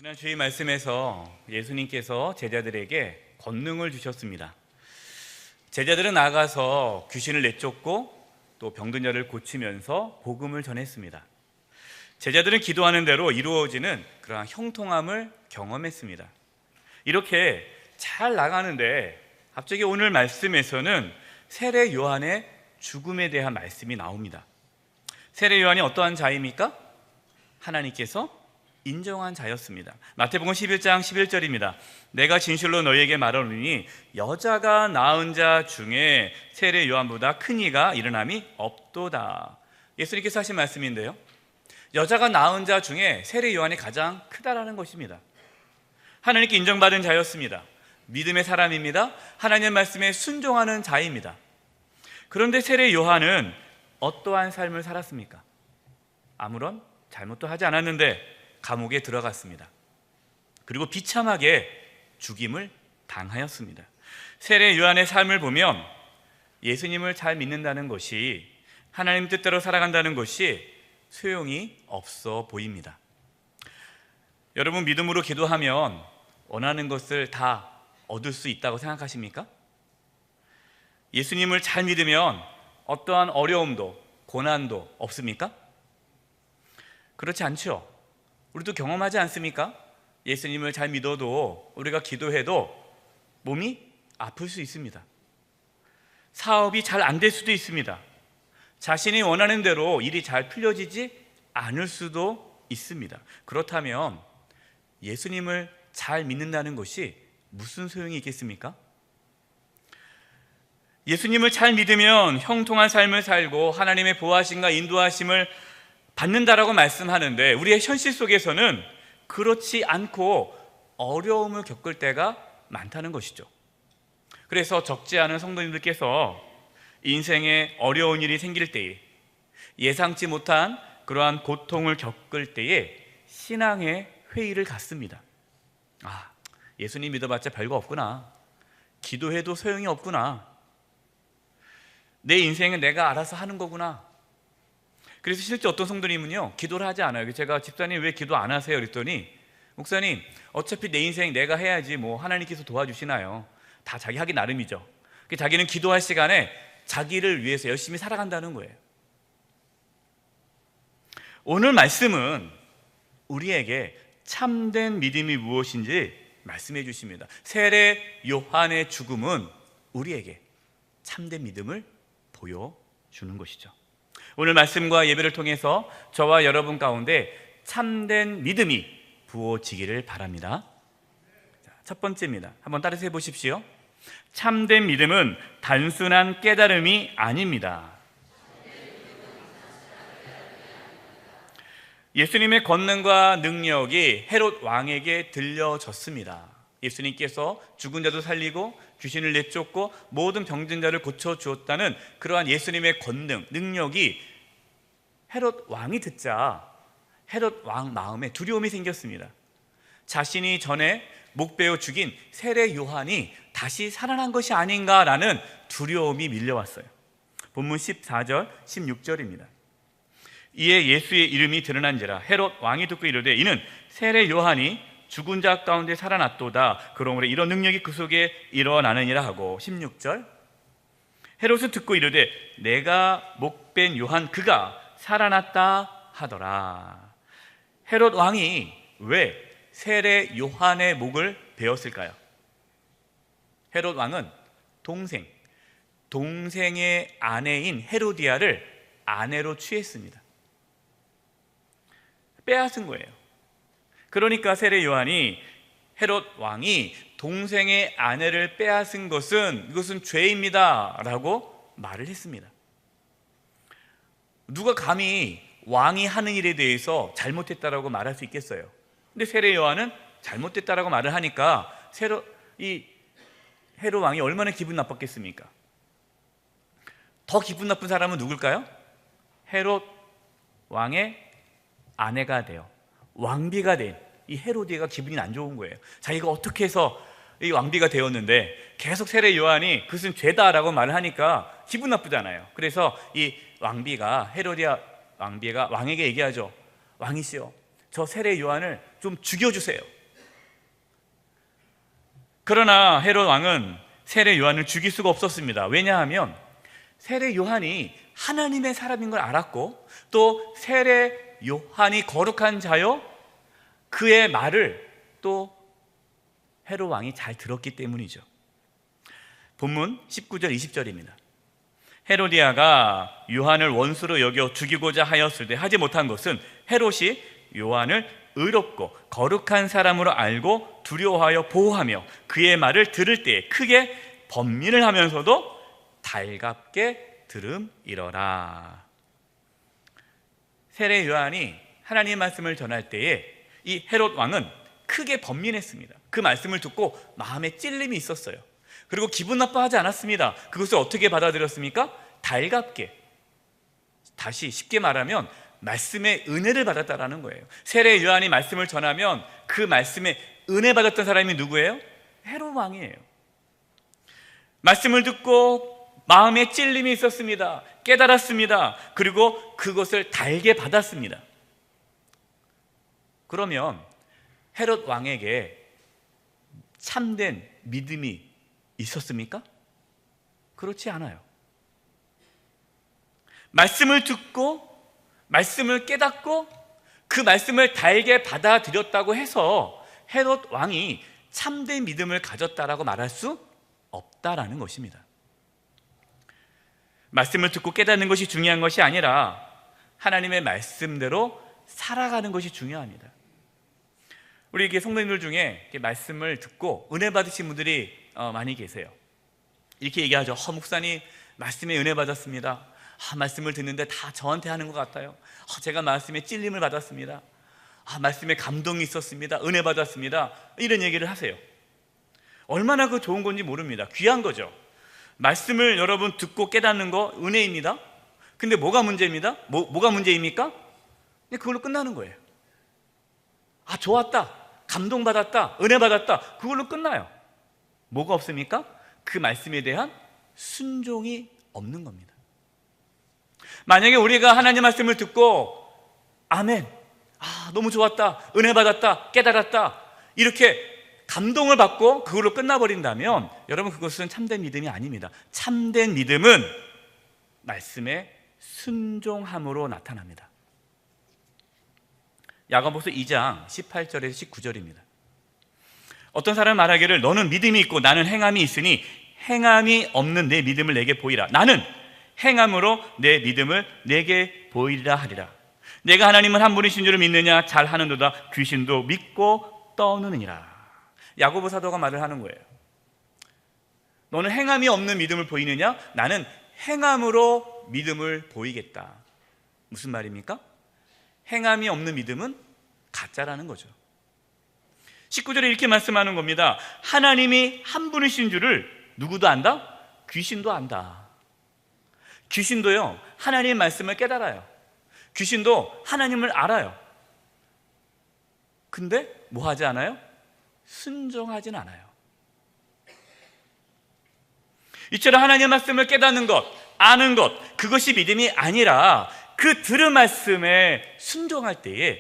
지난 주일 말씀에서 예수님께서 제자들에게 권능을 주셨습니다. 제자들은 나가서 귀신을 내쫓고 또 병든 자를 고치면서 복음을 전했습니다. 제자들은 기도하는 대로 이루어지는 그러한 형통함을 경험했습니다. 이렇게 잘 나가는데 갑자기 오늘 말씀에서는 세례 요한의 죽음에 대한 말씀이 나옵니다. 세례 요한이 어떠한 자입니까? 하나님께서 인정한 자였습니다. 마태복음 11장 11절입니다. 내가 진실로 너희에게 말하노니 여자가 낳은 자 중에 세례 요한보다 큰 이가 일어남이 없도다. 예수님께서 하신 말씀인데요, 여자가 낳은 자 중에 세례 요한이 가장 크다라는 것입니다. 하나님께 인정받은 자였습니다. 믿음의 사람입니다. 하나님의 말씀에 순종하는 자입니다. 그런데 세례 요한은 어떠한 삶을 살았습니까? 아무런 잘못도 하지 않았는데 감옥에 들어갔습니다. 그리고 비참하게 죽임을 당하였습니다. 세례 요한의 삶을 보면 예수님을 잘 믿는다는 것이, 하나님 뜻대로 살아간다는 것이 소용이 없어 보입니다. 여러분, 믿음으로 기도하면 원하는 것을 다 얻을 수 있다고 생각하십니까? 예수님을 잘 믿으면 어떠한 어려움도 고난도 없습니까? 그렇지 않죠. 우리도 경험하지 않습니까? 예수님을 잘 믿어도 우리가 기도해도 몸이 아플 수 있습니다. 사업이 잘 안 될 수도 있습니다. 자신이 원하는 대로 일이 잘 풀려지지 않을 수도 있습니다. 그렇다면 예수님을 잘 믿는다는 것이 무슨 소용이 있겠습니까? 예수님을 잘 믿으면 형통한 삶을 살고 하나님의 보호하심과 인도하심을 받는다라고 말씀하는데, 우리의 현실 속에서는 그렇지 않고 어려움을 겪을 때가 많다는 것이죠. 그래서 적지 않은 성도님들께서 인생에 어려운 일이 생길 때에, 예상치 못한 그러한 고통을 겪을 때에 신앙의 회의를 갖습니다. 예수님 믿어봤자 별거 없구나. 기도해도 소용이 없구나. 내 인생은 내가 알아서 하는 거구나. 그래서 실제 어떤 성도님은요, 기도를 하지 않아요. 제가 집사님 왜 기도 안 하세요? 그랬더니, 목사님 어차피 내 인생 내가 해야지 뭐 하나님께서 도와주시나요? 다 자기 하기 나름이죠. 자기는 기도할 시간에 자기를 위해서 열심히 살아간다는 거예요. 오늘 말씀은 우리에게 참된 믿음이 무엇인지 말씀해 주십니다. 세례 요한의 죽음은 우리에게 참된 믿음을 보여주는 것이죠. 오늘 말씀과 예배를 통해서 저와 여러분 가운데 참된 믿음이 부어지기를 바랍니다. 첫 번째입니다. 한번 따라서 해보십시오. 참된 믿음은 단순한 깨달음이 아닙니다. 예수님의 권능과 능력이 헤롯 왕에게 들려졌습니다. 예수님께서 죽은 자도 살리고 귀신을 내쫓고 모든 병든 자를 고쳐주었다는 그러한 예수님의 권능, 능력이 헤롯 왕이 듣자 헤롯 왕 마음에 두려움이 생겼습니다. 자신이 전에 목베어 죽인 세례 요한이 다시 살아난 것이 아닌가라는 두려움이 밀려왔어요. 본문 14절, 16절입니다. 이에 예수의 이름이 드러난지라 헤롯 왕이 듣고 이르되 이는 세례 요한이 죽은 자 가운데 살아났도다. 그러므로 이런 능력이 그 속에 일어나느니라 하고, 16절 헤롯은 듣고 이르되 내가 목벤 요한 그가 살아났다 하더라. 헤롯 왕이 왜 세례 요한의 목을 베었을까요? 헤롯 왕은 동생의 아내인 헤로디아를 아내로 취했습니다. 빼앗은 거예요. 그러니까 세례 요한이, 헤롯 왕이 동생의 아내를 빼앗은 것은 이것은 죄입니다 라고 말을 했습니다. 누가 감히 왕이 하는 일에 대해서 잘못했다라고 말할 수 있겠어요? 근데 세례 요한은 잘못됐다라고 말을 하니까 헤롯 왕이 얼마나 기분 나빴겠습니까? 더 기분 나쁜 사람은 누굴까요? 헤롯 왕의 아내가 돼요. 왕비가 된 이 헤로디아가 기분이 안 좋은 거예요. 자기가 어떻게 해서 이 왕비가 되었는데 계속 세례 요한이 그것은 죄다라고 말을 하니까 기분 나쁘잖아요. 그래서 이 왕비가, 헤로디아 왕비가 왕에게 얘기하죠. 왕이시여, 저 세례 요한을 좀 죽여주세요. 그러나 헤롯 왕은 세례 요한을 죽일 수가 없었습니다. 왜냐하면 세례 요한이 하나님의 사람인 걸 알았고, 또 세례 요한이 거룩한 자요, 그의 말을 또 헤롯 왕이 잘 들었기 때문이죠. 본문 19절 20절입니다. 헤로디아가 요한을 원수로 여겨 죽이고자 하였을 때 하지 못한 것은 헤롯이 요한을 의롭고 거룩한 사람으로 알고 두려워하여 보호하며 그의 말을 들을 때에 크게 번민을 하면서도 달갑게 들음이러라. 세례 요한이 하나님의 말씀을 전할 때에 이 헤롯 왕은 크게 번민했습니다. 그 말씀을 듣고 마음에 찔림이 있었어요. 그리고 기분 나빠하지 않았습니다. 그것을 어떻게 받아들였습니까? 달갑게. 다시 쉽게 말하면 말씀의 은혜를 받았다라는 거예요. 세례 요한이 말씀을 전하면 그 말씀에 은혜 받았던 사람이 누구예요? 헤롯 왕이에요. 말씀을 듣고 마음에 찔림이 있었습니다. 깨달았습니다. 그리고 그것을 달게 받았습니다. 그러면 헤롯 왕에게 참된 믿음이 있었습니까? 그렇지 않아요. 말씀을 듣고 말씀을 깨닫고 그 말씀을 달게 받아들였다고 해서 헤롯 왕이 참된 믿음을 가졌다라고 말할 수 없다라는 것입니다. 말씀을 듣고 깨닫는 것이 중요한 것이 아니라 하나님의 말씀대로 살아가는 것이 중요합니다. 우리 이게 성도님들 중에 이렇게 말씀을 듣고 은혜 받으신 분들이 많이 계세요. 이렇게 얘기하죠. 목사님 말씀에 은혜 받았습니다. 말씀을 듣는데 다 저한테 하는 것 같아요. 제가 말씀에 찔림을 받았습니다. 말씀에 감동이 있었습니다. 은혜 받았습니다. 이런 얘기를 하세요. 얼마나 그 좋은 건지 모릅니다. 귀한 거죠. 말씀을 여러분 듣고 깨닫는 거 은혜입니다. 근데 뭐가 문제입니다? 뭐가 문제입니까? 그걸로 끝나는 거예요. 좋았다, 감동받았다, 은혜 받았다, 그걸로 끝나요. 뭐가 없습니까? 그 말씀에 대한 순종이 없는 겁니다. 만약에 우리가 하나님 말씀을 듣고 아멘, 너무 좋았다, 은혜 받았다, 깨달았다, 이렇게 감동을 받고 그걸로 끝나버린다면 여러분 그것은 참된 믿음이 아닙니다. 참된 믿음은 말씀에 순종함으로 나타납니다. 야고보서 2장 18절에서 19절입니다. 어떤 사람은 말하기를 너는 믿음이 있고 나는 행함이 있으니 행함이 없는 내 믿음을 내게 보이라. 나는 행함으로 내 믿음을 내게 보이리라 하리라. 내가 하나님은 한 분이신 줄을 믿느냐? 잘하는도다. 귀신도 믿고 떠느니라. 야고보 사도가 말을 하는 거예요. 너는 행함이 없는 믿음을 보이느냐? 나는 행함으로 믿음을 보이겠다. 무슨 말입니까? 행함이 없는 믿음은 가짜라는 거죠. 19절에 이렇게 말씀하는 겁니다. 하나님이 한 분이신 줄을 누구도 안다? 귀신도 안다. 귀신도요, 하나님의 말씀을 깨달아요. 귀신도 하나님을 알아요. 근데 뭐 하지 않아요? 순종하진 않아요. 이처럼 하나님의 말씀을 깨닫는 것, 아는 것, 그것이 믿음이 아니라 그 들은 말씀에 순종할 때에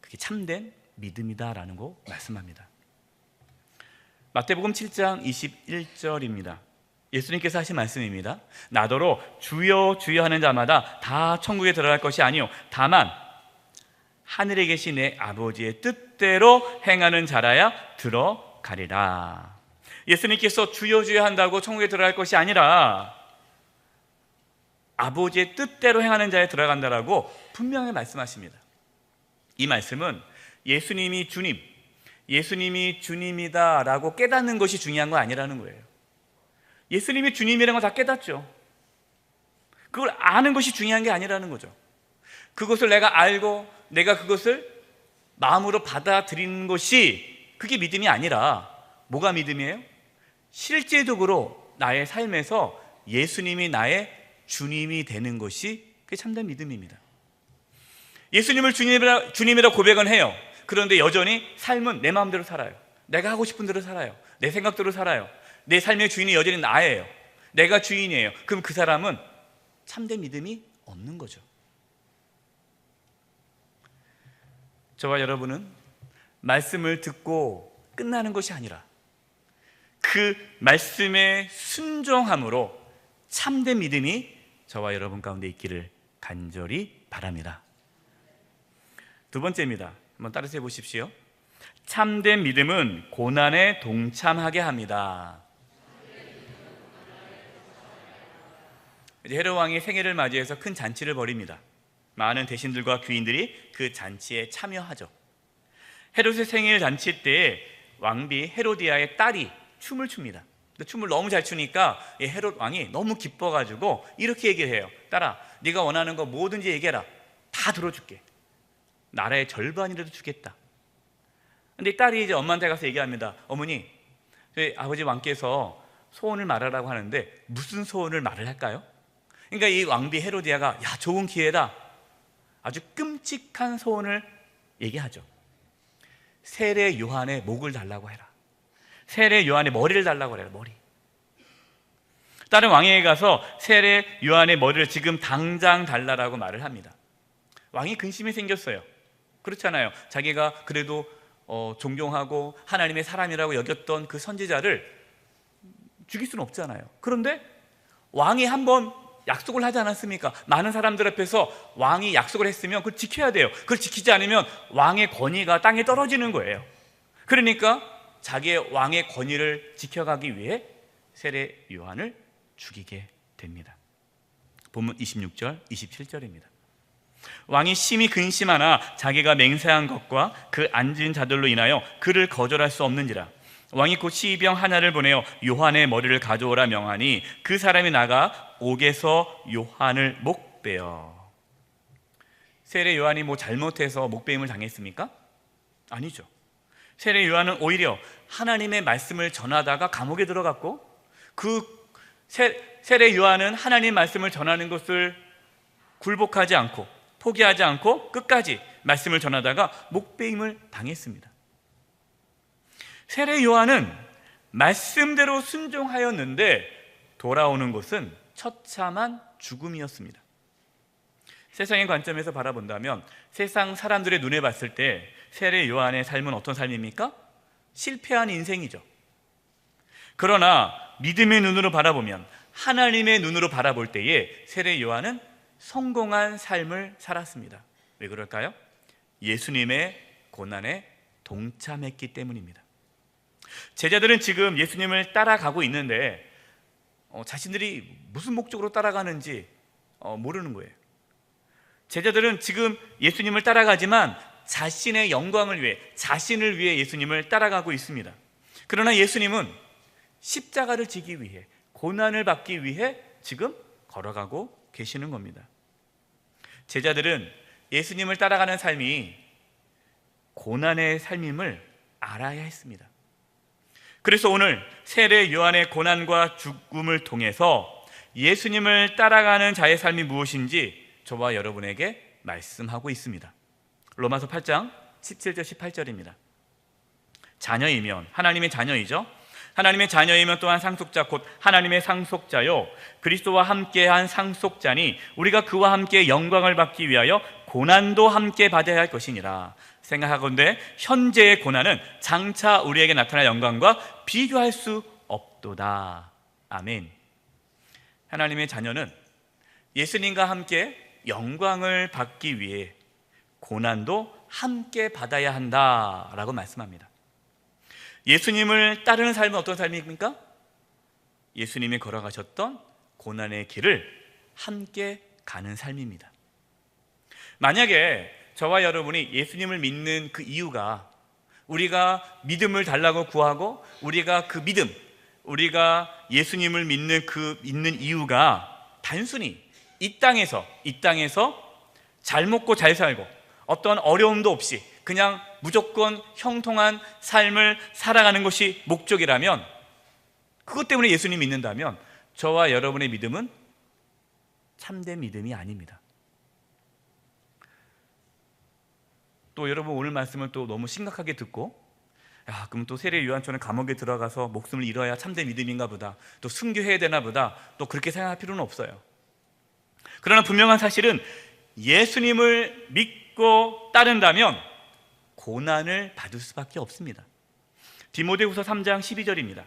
그게 참된 믿음이다라는 거 말씀합니다. 마태복음 7장 21절입니다. 예수님께서 하신 말씀입니다. 나더러 주여 주여 하는 자마다 다 천국에 들어갈 것이 아니요 다만 하늘에 계신 내 아버지의 뜻대로 행하는 자라야 들어가리라. 예수님께서 주여 주여 한다고 천국에 들어갈 것이 아니라 아버지의 뜻대로 행하는 자에 들어간다라고 분명히 말씀하십니다. 이 말씀은 예수님이 주님, 예수님이 주님이다라고 깨닫는 것이 중요한 건 아니라는 거예요. 예수님이 주님이라는 걸 다 깨닫죠. 그걸 아는 것이 중요한 게 아니라는 거죠. 그것을 내가 알고 내가 그것을 마음으로 받아들이는 것이 그게 믿음이 아니라 뭐가 믿음이에요? 실제적으로 나의 삶에서 예수님이 나의 주님이 되는 것이 그게 참된 믿음입니다. 예수님을 주님이라 고백은 해요. 그런데 여전히 삶은 내 마음대로 살아요. 내가 하고 싶은 대로 살아요. 내 생각대로 살아요. 내 삶의 주인이 여전히 나예요. 내가 주인이에요. 그럼 그 사람은 참된 믿음이 없는 거죠. 저와 여러분은 말씀을 듣고 끝나는 것이 아니라 그 말씀에 순종함으로 참된 믿음이 저와 여러분 가운데 있기를 간절히 바랍니다. 두 번째입니다. 한번 따라서 해보십시오. 참된 믿음은 고난에 동참하게 합니다. 이제 헤롯 왕이 생일을 맞이해서 큰 잔치를 벌입니다. 많은 대신들과 귀인들이 그 잔치에 참여하죠. 헤롯의 생일 잔치 때에 왕비 헤로디아의 딸이 춤을 춥니다. 춤을 너무 잘 추니까 헤롯 왕이 너무 기뻐가지고 이렇게 얘기를 해요. 딸아, 네가 원하는 거 뭐든지 얘기해라. 다 들어줄게. 나라의 절반이라도 주겠다. 근데 딸이 이제 엄마한테 가서 얘기합니다. 어머니, 저희 아버지 왕께서 소원을 말하라고 하는데 무슨 소원을 말을 할까요? 그러니까 이 왕비 헤로디아가 야, 좋은 기회다. 아주 끔찍한 소원을 얘기하죠. 세례 요한의 목을 달라고 해라. 세례 요한의 머리를 달라고 해라. 머리. 딸은 왕에게 가서 세례 요한의 머리를 지금 당장 달라라고 말을 합니다. 왕이 근심이 생겼어요. 그렇잖아요. 자기가 그래도 존경하고 하나님의 사람이라고 여겼던 그 선지자를 죽일 수는 없잖아요. 그런데 왕이 한번 약속을 하지 않았습니까? 많은 사람들 앞에서 왕이 약속을 했으면 그걸 지켜야 돼요. 그걸 지키지 않으면 왕의 권위가 땅에 떨어지는 거예요. 그러니까 자기의 왕의 권위를 지켜가기 위해 세례 요한을 죽이게 됩니다. 본문 26절, 27절입니다. 왕이 심히 근심하나 자기가 맹세한 것과 그 앉은 자들로 인하여 그를 거절할 수 없는지라. 왕이 곧 시병 하나를 보내어 요한의 머리를 가져오라 명하니 그 사람이 나가 옥에서 요한을 목베어. 세례 요한이 뭐 잘못해서 목베임을 당했습니까? 아니죠. 세례 요한은 오히려 하나님의 말씀을 전하다가 감옥에 들어갔고, 그 세례 요한은 하나님 말씀을 전하는 것을 굴복하지 않고 포기하지 않고 끝까지 말씀을 전하다가 목베임을 당했습니다. 세례 요한은 말씀대로 순종하였는데 돌아오는 것은 처참한 죽음이었습니다. 세상의 관점에서 바라본다면 세상 사람들의 눈에 봤을 때 세례 요한의 삶은 어떤 삶입니까? 실패한 인생이죠. 그러나 믿음의 눈으로 바라보면, 하나님의 눈으로 바라볼 때에 세례 요한은 성공한 삶을 살았습니다. 왜 그럴까요? 예수님의 고난에 동참했기 때문입니다. 제자들은 지금 예수님을 따라가고 있는데 자신들이 무슨 목적으로 따라가는지 모르는 거예요. 제자들은 지금 예수님을 따라가지만 자신의 영광을 위해, 자신을 위해 예수님을 따라가고 있습니다. 그러나 예수님은 십자가를 지기 위해, 고난을 받기 위해 지금 걸어가고 계시는 겁니다. 제자들은 예수님을 따라가는 삶이 고난의 삶임을 알아야 했습니다. 그래서 오늘 세례 요한의 고난과 죽음을 통해서 예수님을 따라가는 자의 삶이 무엇인지 저와 여러분에게 말씀하고 있습니다. 로마서 8장 17절 18절입니다. 자녀이면, 하나님의 자녀이죠. 하나님의 자녀이면 또한 상속자 곧 하나님의 상속자요 그리스도와 함께한 상속자니 우리가 그와 함께 영광을 받기 위하여 고난도 함께 받아야 할 것이니라. 생각하건대 현재의 고난은 장차 우리에게 나타날 영광과 비교할 수 없도다. 아멘. 하나님의 자녀는 예수님과 함께 영광을 받기 위해 고난도 함께 받아야 한다라고 말씀합니다. 예수님을 따르는 삶은 어떤 삶입니까? 예수님이 걸어가셨던 고난의 길을 함께 가는 삶입니다. 만약에 저와 여러분이 예수님을 믿는 그 이유가 우리가 믿음을 달라고 구하고 우리가 그 믿음, 우리가 예수님을 믿는 그 믿는 이유가 단순히 이 땅에서 잘 먹고 잘 살고 어떤 어려움도 없이 그냥 무조건 형통한 삶을 살아가는 것이 목적이라면, 그것 때문에 예수님 믿는다면 저와 여러분의 믿음은 참된 믿음이 아닙니다. 또 여러분 오늘 말씀을 또 너무 심각하게 듣고 그럼 또 세례 요한처럼 감옥에 들어가서 목숨을 잃어야 참된 믿음인가 보다, 또 순교해야 되나 보다, 또 그렇게 생각할 필요는 없어요. 그러나 분명한 사실은 예수님을 믿고 따른다면 고난을 받을 수밖에 없습니다. 디모데후서 3장 12절입니다.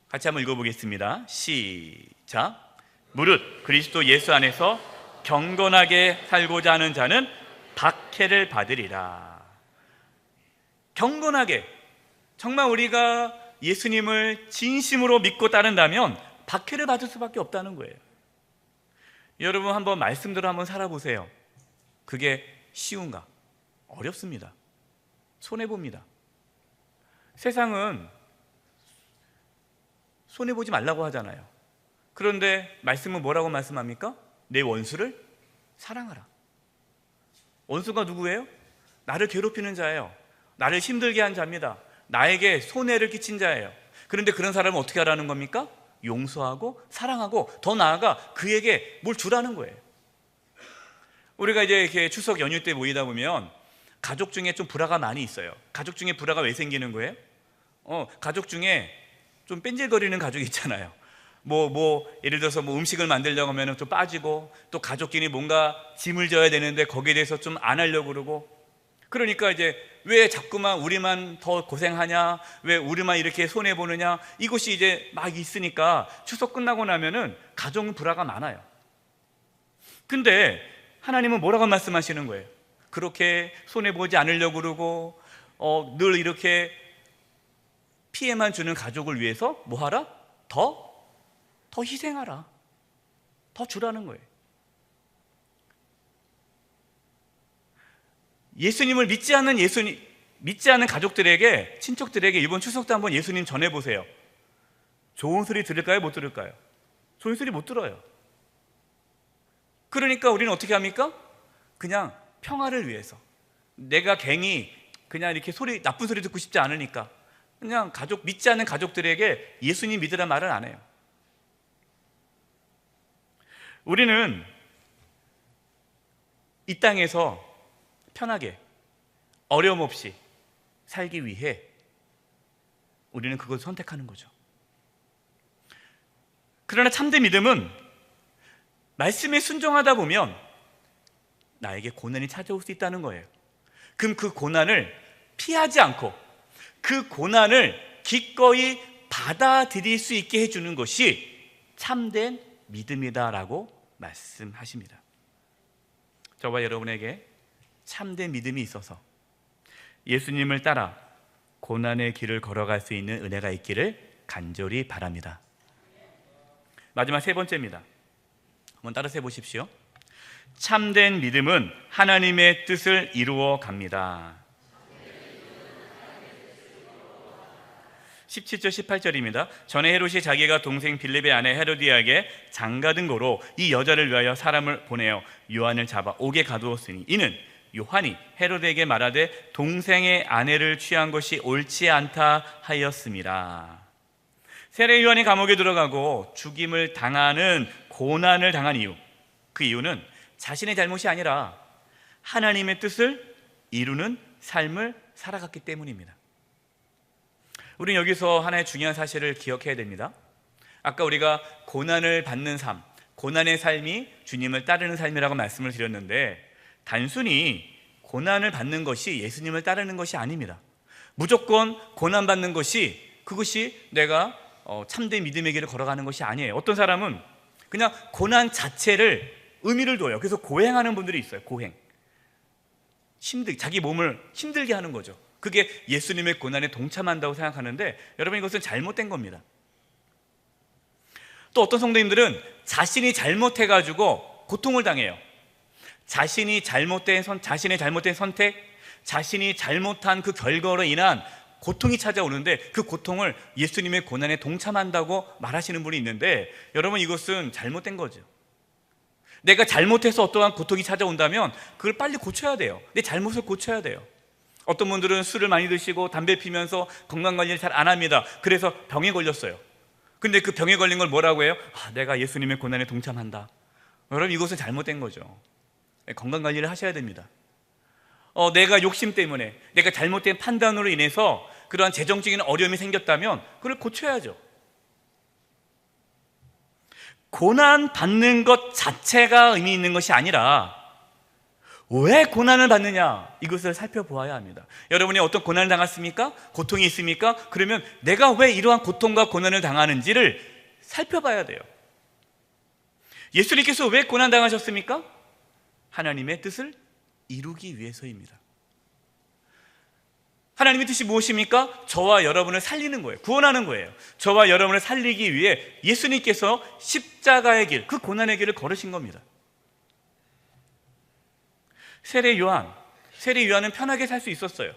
같이 한번 읽어보겠습니다. 시작. 무릇 그리스도 예수 안에서 경건하게 살고자 하는 자는 박해를 받으리라. 경건하게, 정말 우리가 예수님을 진심으로 믿고 따른다면 박해를 받을 수밖에 없다는 거예요. 여러분 한번 말씀대로 한번 살아보세요. 그게 쉬운가? 어렵습니다. 손해봅니다. 세상은 손해보지 말라고 하잖아요. 그런데 말씀은 뭐라고 말씀합니까? 내 원수를 사랑하라. 원수가 누구예요? 나를 괴롭히는 자예요. 나를 힘들게 한 자입니다. 나에게 손해를 끼친 자예요. 그런데 그런 사람은 어떻게 하라는 겁니까? 용서하고 사랑하고 더 나아가 그에게 뭘 주라는 거예요. 우리가 이제 이렇게 추석 연휴 때 모이다 보면 가족 중에 좀 불화가 많이 있어요. 가족 중에 불화가 왜 생기는 거예요? 가족 중에 좀 뺀질거리는 가족이 있잖아요. 예를 들어서 음식을 만들려고 하면 좀 빠지고, 또 가족끼리 뭔가 짐을 져야 되는데 거기에 대해서 좀 안 하려고 그러고, 그러니까 이제 왜 자꾸만 우리만 더 고생하냐, 왜 우리만 이렇게 손해보느냐, 이것이 이제 막 있으니까 추석 끝나고 나면은 가정 불화가 많아요. 근데 하나님은 뭐라고 말씀하시는 거예요? 그렇게 손해보지 않으려고 그러고 늘 이렇게 피해만 주는 가족을 위해서 뭐 하라? 더 희생하라. 더 주라는 거예요. 예수님을 믿지 않는 가족들에게, 친척들에게 이번 추석 때 한번 예수님 전해보세요. 좋은 소리 들을까요? 못 들을까요? 좋은 소리 못 들어요. 그러니까 우리는 어떻게 합니까? 그냥 평화를 위해서, 내가 괜히 그냥 이렇게 나쁜 소리 듣고 싶지 않으니까 그냥 믿지 않는 가족들에게 예수님 믿으란 말을 안 해요. 우리는 이 땅에서 편하게 어려움 없이 살기 위해 우리는 그걸 선택하는 거죠. 그러나 참된 믿음은 말씀에 순종하다 보면 나에게 고난이 찾아올 수 있다는 거예요. 그럼 그 고난을 피하지 않고 그 고난을 기꺼이 받아들일 수 있게 해주는 것이 참된 믿음이다라고 말씀하십니다. 저와 여러분에게 참된 믿음이 있어서 예수님을 따라 고난의 길을 걸어갈 수 있는 은혜가 있기를 간절히 바랍니다. 마지막 세 번째입니다. 한번 따라서 해보십시오. 참된 믿음은 하나님의 뜻을 이루어 갑니다. 17절 18절입니다. 전에 헤롯이 자기가 동생 빌립의 아내 헤로디아에게 장가든 고로 이 여자를 위하여 사람을 보내어 요한을 잡아 옥에 가두었으니 이는 요한이 헤롯에게 말하되 동생의 아내를 취한 것이 옳지 않다 하였습니다. 세례 요한이 감옥에 들어가고 죽임을 당하는 고난을 당한 이유, 그 이유는 자신의 잘못이 아니라 하나님의 뜻을 이루는 삶을 살아갔기 때문입니다. 우리는 여기서 하나의 중요한 사실을 기억해야 됩니다. 아까 우리가 고난을 받는 삶, 고난의 삶이 주님을 따르는 삶이라고 말씀을 드렸는데, 단순히 고난을 받는 것이 예수님을 따르는 것이 아닙니다. 무조건 고난받는 그것이 내가 참된 믿음의 길을 걸어가는 것이 아니에요. 어떤 사람은 그냥 고난 자체를 의미를 둬요. 그래서 고행하는 분들이 있어요. 고행. 자기 몸을 힘들게 하는 거죠. 그게 예수님의 고난에 동참한다고 생각하는데, 여러분, 이것은 잘못된 겁니다. 또 어떤 성도님들은 자신이 잘못해가지고 고통을 당해요. 자신의 잘못된 선택, 자신이 잘못한 그 결과로 인한 고통이 찾아오는데 그 고통을 예수님의 고난에 동참한다고 말하시는 분이 있는데, 여러분, 이것은 잘못된 거죠. 내가 잘못해서 어떠한 고통이 찾아온다면 그걸 빨리 고쳐야 돼요. 내 잘못을 고쳐야 돼요. 어떤 분들은 술을 많이 드시고 담배 피면서 건강관리를 잘 안 합니다. 그래서 병에 걸렸어요. 근데 그 병에 걸린 걸 뭐라고 해요? 내가 예수님의 고난에 동참한다. 여러분, 이것은 잘못된 거죠. 건강관리를 하셔야 됩니다. 내가 욕심 때문에, 내가 잘못된 판단으로 인해서 그러한 재정적인 어려움이 생겼다면 그걸 고쳐야죠. 고난 받는 것 자체가 의미 있는 것이 아니라 왜 고난을 받느냐? 이것을 살펴보아야 합니다. 여러분이 어떤 고난을 당했습니까? 고통이 있습니까? 그러면 내가 왜 이러한 고통과 고난을 당하는지를 살펴봐야 돼요. 예수님께서 왜 고난 당하셨습니까? 하나님의 뜻을 이루기 위해서입니다. 하나님의 뜻이 무엇입니까? 저와 여러분을 살리는 거예요. 구원하는 거예요. 저와 여러분을 살리기 위해 예수님께서 십자가의 길, 그 고난의 길을 걸으신 겁니다. 세례 요한은 편하게 살 수 있었어요.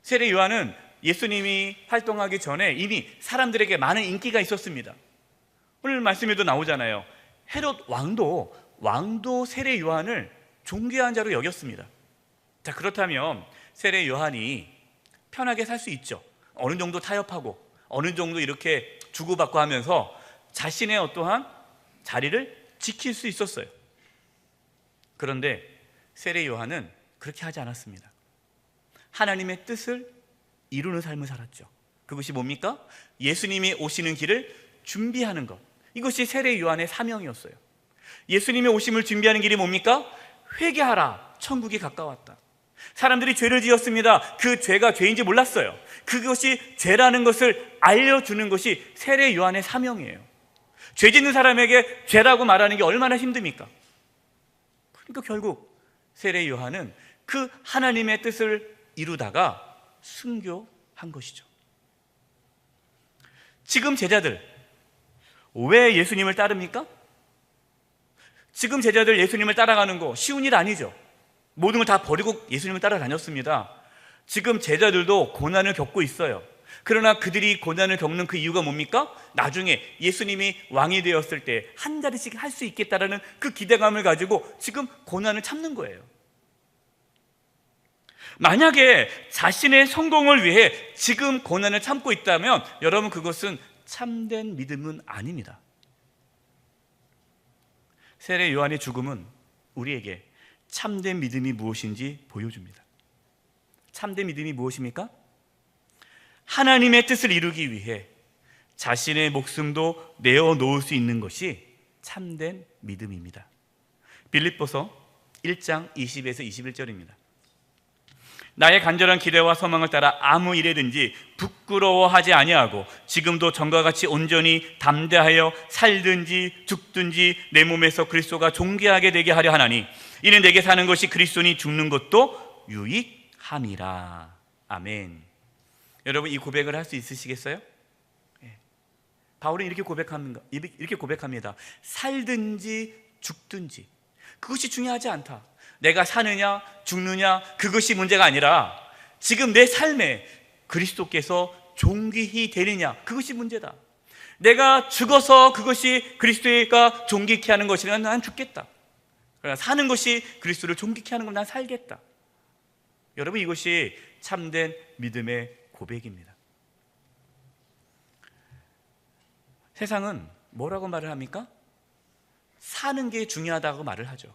세례 요한은 예수님이 활동하기 전에 이미 사람들에게 많은 인기가 있었습니다. 오늘 말씀에도 나오잖아요. 헤롯 왕도 세례 요한을 존귀한 자로 여겼습니다. 자, 그렇다면 세례 요한이 편하게 살 수 있죠. 어느 정도 타협하고 어느 정도 이렇게 주고받고 하면서 자신의 어떠한 자리를 지킬 수 있었어요. 그런데 세례 요한은 그렇게 하지 않았습니다. 하나님의 뜻을 이루는 삶을 살았죠. 그것이 뭡니까? 예수님이 오시는 길을 준비하는 것. 이것이 세례 요한의 사명이었어요. 예수님의 오심을 준비하는 길이 뭡니까? 회개하라, 천국이 가까웠다. 사람들이 죄를 지었습니다. 그 죄가 죄인지 몰랐어요. 그것이 죄라는 것을 알려주는 것이 세례 요한의 사명이에요. 죄 짓는 사람에게 죄라고 말하는 게 얼마나 힘듭니까? 그러니까 결국 세례 요한은 그 하나님의 뜻을 이루다가 순교한 것이죠. 지금 제자들 왜 예수님을 따릅니까? 지금 제자들 예수님을 따라가는 거 쉬운 일 아니죠. 모든 걸 다 버리고 예수님을 따라다녔습니다. 지금 제자들도 고난을 겪고 있어요. 그러나 그들이 고난을 겪는 그 이유가 뭡니까? 나중에 예수님이 왕이 되었을 때 한 자리씩 할 수 있겠다라는 그 기대감을 가지고 지금 고난을 참는 거예요. 만약에 자신의 성공을 위해 지금 고난을 참고 있다면 여러분, 그것은 참된 믿음은 아닙니다. 세례 요한의 죽음은 우리에게 참된 믿음이 무엇인지 보여줍니다. 참된 믿음이 무엇입니까? 하나님의 뜻을 이루기 위해 자신의 목숨도 내어놓을 수 있는 것이 참된 믿음입니다. 빌립보서 1장 20에서 21절입니다. 나의 간절한 기대와 소망을 따라 아무 일에든지 부끄러워하지 아니하고 지금도 전과 같이 온전히 담대하여 살든지 죽든지 내 몸에서 그리스도가 존귀하게 되게 하려 하나니 이는 내게 사는 것이 그리스도니 죽는 것도 유익함이라. 아멘. 여러분, 이 고백을 할 수 있으시겠어요? 바울은 이렇게 고백합니다. 살든지 죽든지 그것이 중요하지 않다. 내가 사느냐 죽느냐 그것이 문제가 아니라 지금 내 삶에 그리스도께서 존귀히 되느냐, 그것이 문제다. 내가 죽어서 그것이 그리스도가 존귀케 하는 것이라면 난 죽겠다. 그러나 사는 것이 그리스도를 존귀케 하는 건 난 살겠다. 여러분, 이것이 참된 믿음의 고백입니다. 세상은 뭐라고 말을 합니까? 사는 게 중요하다고 말을 하죠.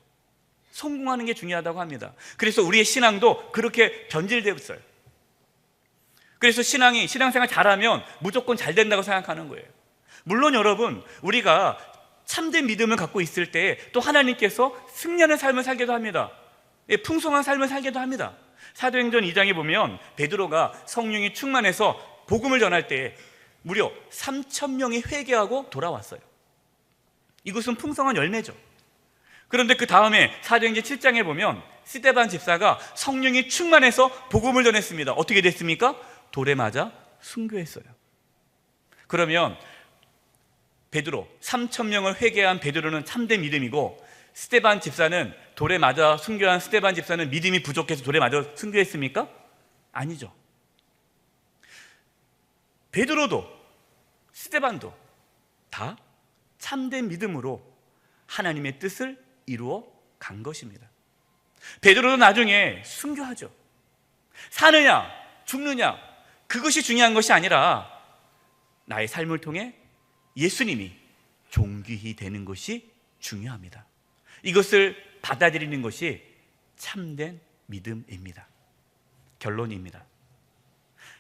성공하는 게 중요하다고 합니다. 그래서 우리의 신앙도 그렇게 변질되어 있어요. 그래서 신앙생활 잘하면 무조건 잘 된다고 생각하는 거예요. 물론 여러분, 우리가 참된 믿음을 갖고 있을 때 또 하나님께서 승리하는 삶을 살게도 합니다. 풍성한 삶을 살게도 합니다. 사도행전 2장에 보면 베드로가 성령이 충만해서 복음을 전할 때 무려 3,000명이 회개하고 돌아왔어요. 이것은 풍성한 열매죠. 그런데 그 다음에 사도행전 7장에 보면 스데반 집사가 성령이 충만해서 복음을 전했습니다. 어떻게 됐습니까? 돌에 맞아 순교했어요. 그러면 베드로, 3,000명을 회개한 베드로는 참된 믿음이고, 스데반 집사는 돌에 맞아 순교한 스데반 집사는 믿음이 부족해서 돌에 맞아 순교했습니까? 아니죠. 베드로도 스데반도 다 참된 믿음으로 하나님의 뜻을 이루어 간 것입니다. 베드로도 나중에 순교하죠. 사느냐 죽느냐 그것이 중요한 것이 아니라 나의 삶을 통해 예수님이 존귀히 되는 것이 중요합니다. 이것을 받아들이는 것이 참된 믿음입니다. 결론입니다.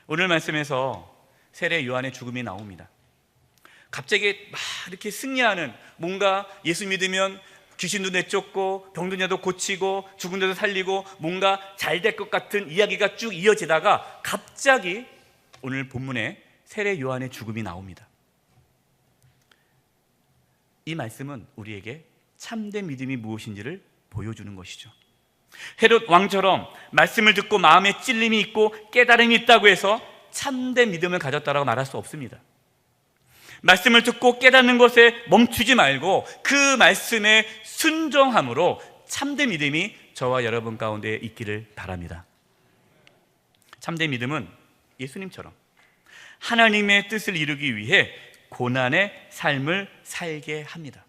오늘 말씀에서 세례 요한의 죽음이 나옵니다. 갑자기 막 이렇게 승리하는, 뭔가 예수 믿으면 귀신도 내쫓고 병든 자도 고치고 죽은 자도 살리고 뭔가 잘 될 것 같은 이야기가 쭉 이어지다가 갑자기 오늘 본문에 세례 요한의 죽음이 나옵니다. 이 말씀은 우리에게 참된 믿음이 무엇인지를 보여주는 것이죠. 헤롯 왕처럼 말씀을 듣고 마음에 찔림이 있고 깨달음이 있다고 해서 참된 믿음을 가졌다라고 말할 수 없습니다. 말씀을 듣고 깨닫는 것에 멈추지 말고 그 말씀에 순종함으로 참된 믿음이 저와 여러분 가운데 있기를 바랍니다. 참된 믿음은 예수님처럼 하나님의 뜻을 이루기 위해 고난의 삶을 살게 합니다.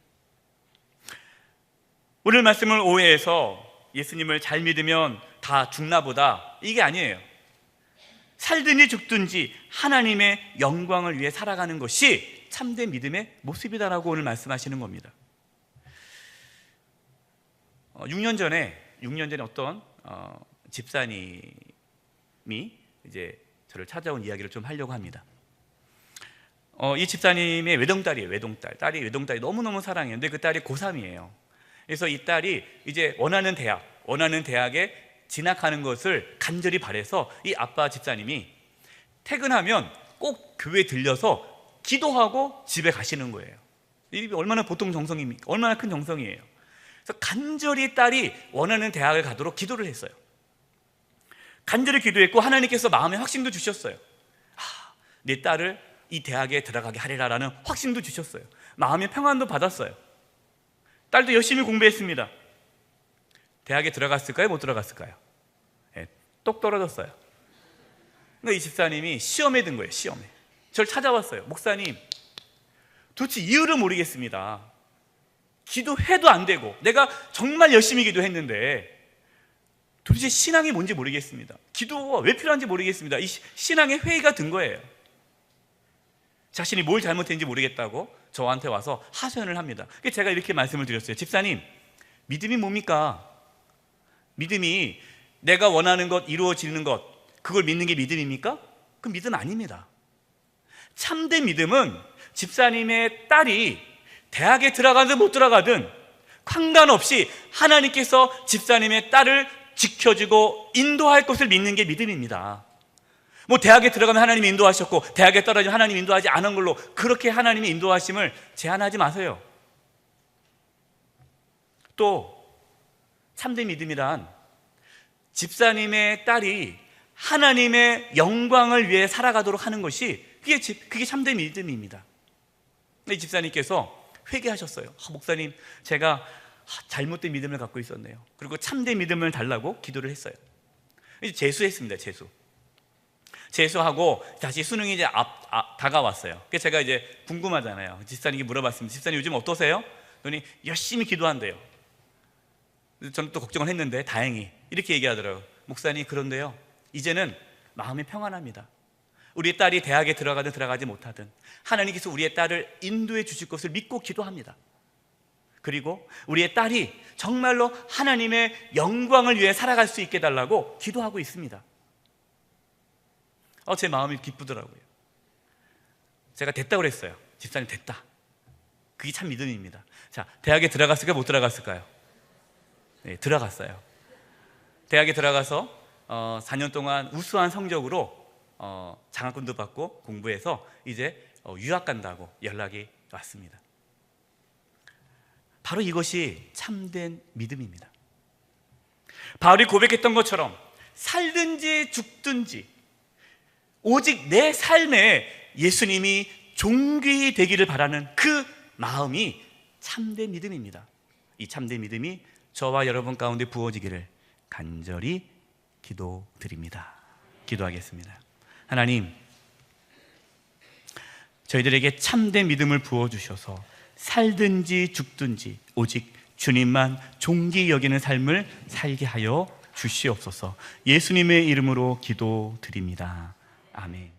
오늘 말씀을 오해해서 예수님을 잘 믿으면 다 죽나 보다, 이게 아니에요. 살든지 죽든지 하나님의 영광을 위해 살아가는 것이 참된 믿음의 모습이다라고 오늘 말씀하시는 겁니다. 6년 전에 어떤 집사님이 이제 저를 찾아온 이야기를 좀 하려고 합니다. 이 집사님의 외동딸이에요. 외동딸이 너무너무 사랑해요. 근데 그 딸이 고3이에요. 그래서 이 딸이 이제 원하는 대학에 진학하는 것을 간절히 바라서 이 아빠 집사님이 퇴근하면 꼭 교회에 들려서 기도하고 집에 가시는 거예요. 이게 얼마나 보통 정성입니까? 얼마나 큰 정성이에요. 그래서 간절히 딸이 원하는 대학을 가도록 기도를 했어요. 간절히 기도했고 하나님께서 마음에 확신도 주셨어요. 내 딸을 이 대학에 들어가게 하리라라는 확신도 주셨어요. 마음의 평안도 받았어요. 딸도 열심히 공부했습니다. 대학에 들어갔을까요? 못 들어갔을까요? 네, 똑 떨어졌어요. 그러니까 이 집사님이 시험에 든 거예요. 시험에. 저를 찾아왔어요. 목사님, 도대체 이유를 모르겠습니다. 기도해도 안 되고 내가 정말 열심히 기도했는데 도대체 신앙이 뭔지 모르겠습니다. 기도가 왜 필요한지 모르겠습니다. 이 신앙의 회의가 든 거예요. 자신이 뭘 잘못했는지 모르겠다고 저한테 와서 하소연을 합니다. 그래서 제가 이렇게 말씀을 드렸어요. 집사님, 믿음이 뭡니까? 믿음이 내가 원하는 것, 이루어지는 것, 그걸 믿는 게 믿음입니까? 그 믿음 아닙니다. 참된 믿음은 집사님의 딸이 대학에 들어가든 못 들어가든 상관없이 하나님께서 집사님의 딸을 지켜주고 인도할 것을 믿는 게 믿음입니다. 뭐 대학에 들어가면 하나님이 인도하셨고 대학에 떨어지면 하나님이 인도하지 않은 걸로 그렇게 하나님의 인도하심을 제한하지 마세요. 또 참된 믿음이란 집사님의 딸이 하나님의 영광을 위해 살아가도록 하는 것이 그게 참된 믿음입니다. 이 집사님께서 회개하셨어요. 목사님, 제가 잘못된 믿음을 갖고 있었네요. 그리고 참된 믿음을 달라고 기도를 했어요. 이제 재수했습니다. 재수하고 다시 수능이 이제 다가왔어요. 그래서 제가 이제 궁금하잖아요. 집사님께 물어봤습니다. 집사님 요즘 어떠세요? 그랬더니 열심히 기도한대요. 저는 또 걱정을 했는데 다행히 이렇게 얘기하더라고요. 목사님, 그런데요, 이제는 마음이 평안합니다. 우리 딸이 대학에 들어가든 들어가지 못하든 하나님께서 우리의 딸을 인도해 주실 것을 믿고 기도합니다. 그리고 우리의 딸이 정말로 하나님의 영광을 위해 살아갈 수 있게 해달라고 기도하고 있습니다. 제 마음이 기쁘더라고요. 제가 됐다고 그랬어요. 집사님 됐다. 그게 참 믿음입니다. 자, 대학에 들어갔을까요? 못 들어갔을까요? 네, 들어갔어요. 대학에 들어가서 4년 동안 우수한 성적으로 장학금도 받고 공부해서 이제 유학 간다고 연락이 왔습니다. 바로 이것이 참된 믿음입니다. 바울이 고백했던 것처럼 살든지 죽든지 오직 내 삶에 예수님이 존귀히 되기를 바라는 그 마음이 참된 믿음입니다. 이 참된 믿음이 저와 여러분 가운데 부어지기를 간절히 기도드립니다. 기도하겠습니다. 하나님, 저희들에게 참된 믿음을 부어주셔서 살든지 죽든지 오직 주님만 존귀 여기는 삶을 살게 하여 주시옵소서. 예수님의 이름으로 기도드립니다. 아멘.